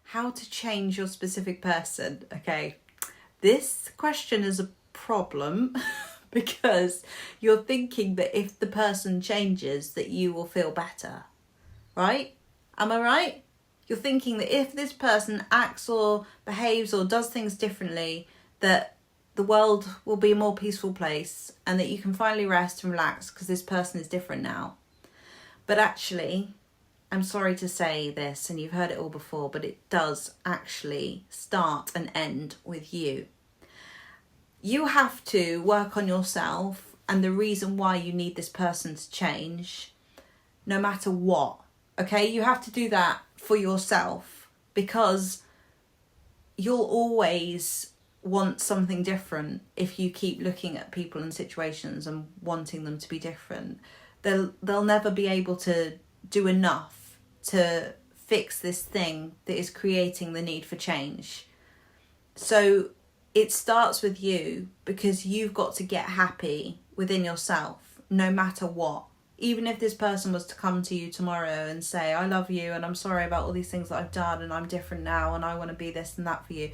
how to change your specific person. Okay, this question is a problem because you're thinking that if the person changes that you will feel better, right? Am I right? You're thinking that if this person acts or behaves or does things differently, that the world will be a more peaceful place and that you can finally rest and relax because this person is different now. But actually, I'm sorry to say this, and you've heard it all before, but it does actually start and end with you. You have to work on yourself and the reason why you need this person to change, no matter what. Okay, you have to do that for yourself because you'll always want something different if you keep looking at people and situations and wanting them to be different. They'll never be able to do enough to fix this thing that is creating the need for change. So it starts with you because you've got to get happy within yourself no matter what. Even if this person was to come to you tomorrow and say, I love you and I'm sorry about all these things that I've done and I'm different now and I want to be this and that for you,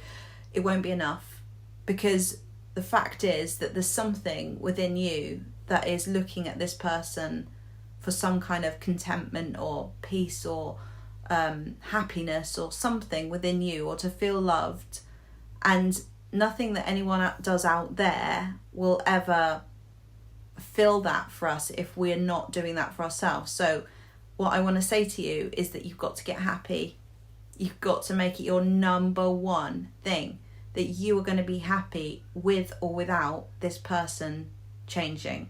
it won't be enough, because the fact is that there's something within you that is looking at this person for some kind of contentment or peace or happiness or something within you, or to feel loved. And nothing that anyone does out there will ever fill that for us if we're not doing that for ourselves. So what I want to say to you is that you've got to get happy. You've got to make it your number one thing that you are going to be happy with or without this person changing.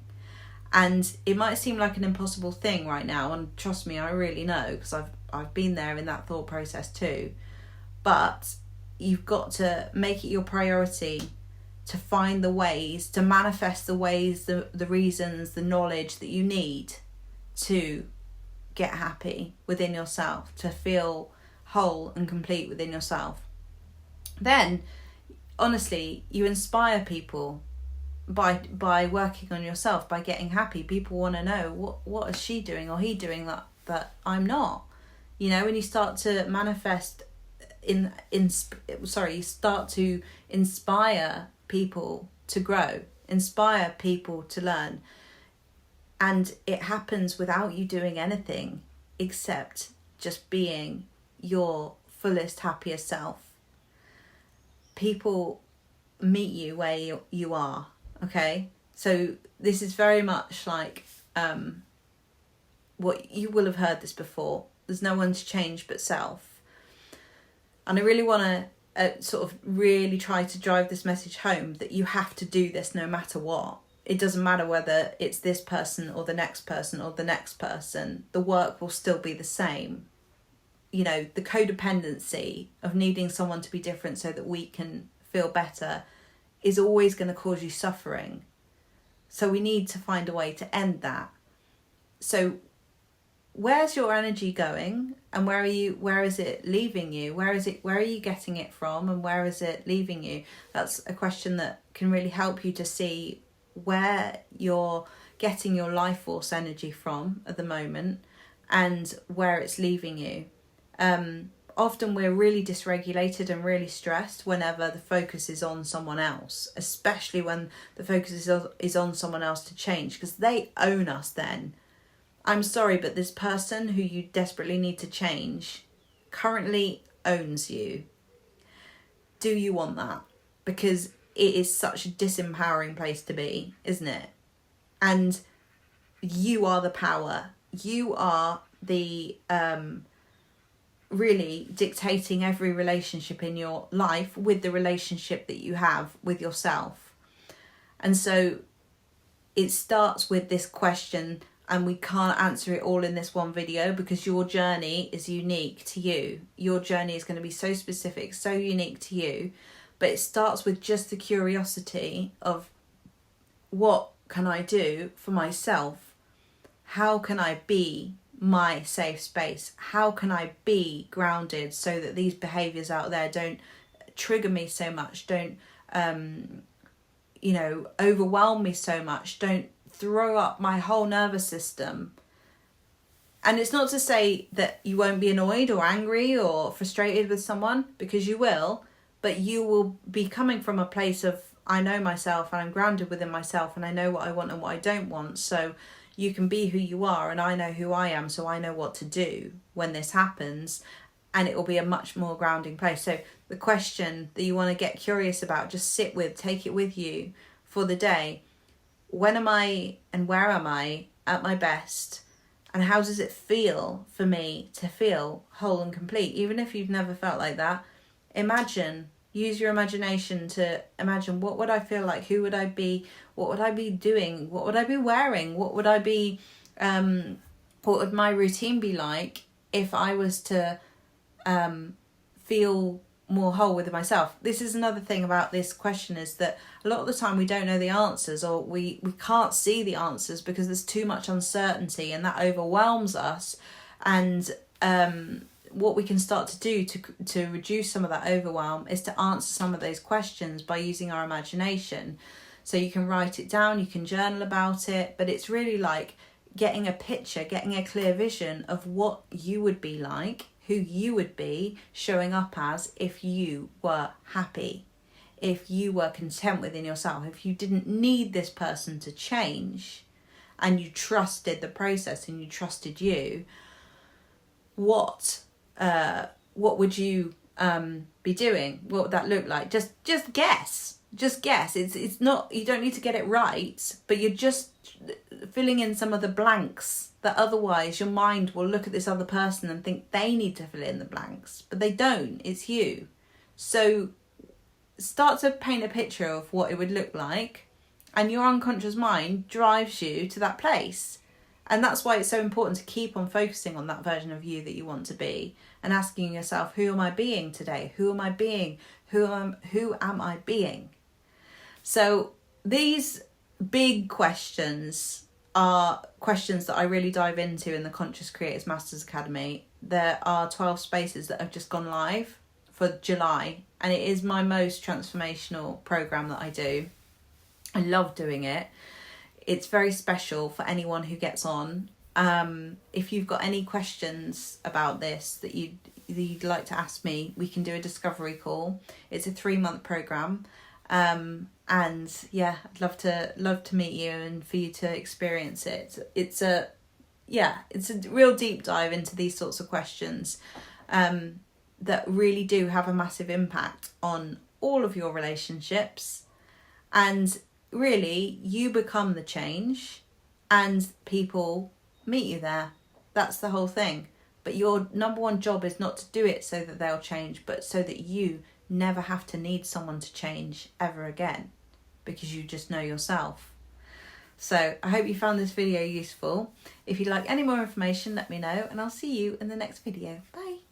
And it might seem like an impossible thing right now, and trust me, I really know, because I've been there in that thought process too. But you've got to make it your priority to find the ways, to manifest the ways, the reasons, the knowledge that you need to get happy within yourself, to feel whole and complete within yourself. Then, honestly, you inspire people by working on yourself, by getting happy. People want to know, what is she doing or he doing that I'm not? You know, when you start to manifest you start to inspire people to grow, inspire people to learn. And it happens without you doing anything except just being your fullest, happiest self. People meet you where you are, okay? So this is very much like what you will have heard this before. There's no one to change but self. And I really want to sort of really try to drive this message home that you have to do this no matter what. It doesn't matter whether it's this person or the next person or the next person. The work will still be the same. You know, the codependency of needing someone to be different so that we can feel better is always going to cause you suffering. So we need to find a way to end that. So where's your energy going, and where is it leaving you? Where are you getting it from, and where is it leaving you? That's a question that can really help you to see where you're getting your life force energy from at the moment and where it's leaving you. Often we're really dysregulated and really stressed whenever the focus is on someone else, especially when the focus is on someone else to change, because they own us then. I'm sorry, but this person who you desperately need to change currently owns you. Do you want that? Because it is such a disempowering place to be, isn't it? And you are the power. You are the really dictating every relationship in your life with the relationship that you have with yourself. And so it starts with this question, and we can't answer it all in this one video because your journey is unique to you. Your journey is going to be so specific, so unique to you. But it starts with just the curiosity of, what can I do for myself? How can I be my safe space? How can I be grounded so that these behaviours out there don't trigger me so much, don't overwhelm me so much, don't throw up my whole nervous system? And it's not to say that you won't be annoyed or angry or frustrated with someone, because you will, but you will be coming from a place of, I know myself and I'm grounded within myself and I know what I want and what I don't want. So you can be who you are and I know who I am, so I know what to do when this happens, and it will be a much more grounding place. So the question that you want to get curious about, just sit with, take it with you for the day. When am I and where am I at my best? And how does it feel for me to feel whole and complete? Even if you've never felt like that, imagine, use your imagination to imagine, what would I feel like? Who would I be? What would I be doing? What would I be wearing? What would I be, what would my routine be like if I was to feel more whole with myself? This is another thing about this question, is that a lot of the time we don't know the answers, or we can't see the answers because there's too much uncertainty, and that overwhelms us. And what we can start to do to reduce some of that overwhelm is to answer some of those questions by using our imagination. So you can write it down, you can journal about it, but it's really like getting a picture, getting a clear vision of what you would be like, who you would be showing up as if you were happy, if you were content within yourself, if you didn't need this person to change and you trusted the process and you trusted you. What would you be doing? What would that look like? Just guess. Just guess. It's not, you don't need to get it right, but you're just filling in some of the blanks that otherwise your mind will look at this other person and think they need to fill in the blanks, but they don't. It's you. So start to paint a picture of what it would look like, and your unconscious mind drives you to that place. And that's why it's so important to keep on focusing on that version of you that you want to be, and asking yourself, who am I being today? Who am I being? Who am I being? So these big questions are questions that I really dive into in the Conscious Creators Masters Academy. There are 12 spaces that have just gone live for July, and it is my most transformational program that I do. I love doing it. It's very special for anyone who gets on. If you've got any questions about this that you'd like to ask me, we can do a discovery call. It's a 3-month program. And yeah, I'd love to meet you and for you to experience it. It's a real deep dive into these sorts of questions that really do have a massive impact on all of your relationships, and really you become the change and people meet you there. That's the whole thing. But your number one job is not to do it so that they'll change, but so that you never have to need someone to change ever again, because you just know yourself. So I hope you found this video useful. If you'd like any more information, let me know, and I'll see you in the next video. Bye.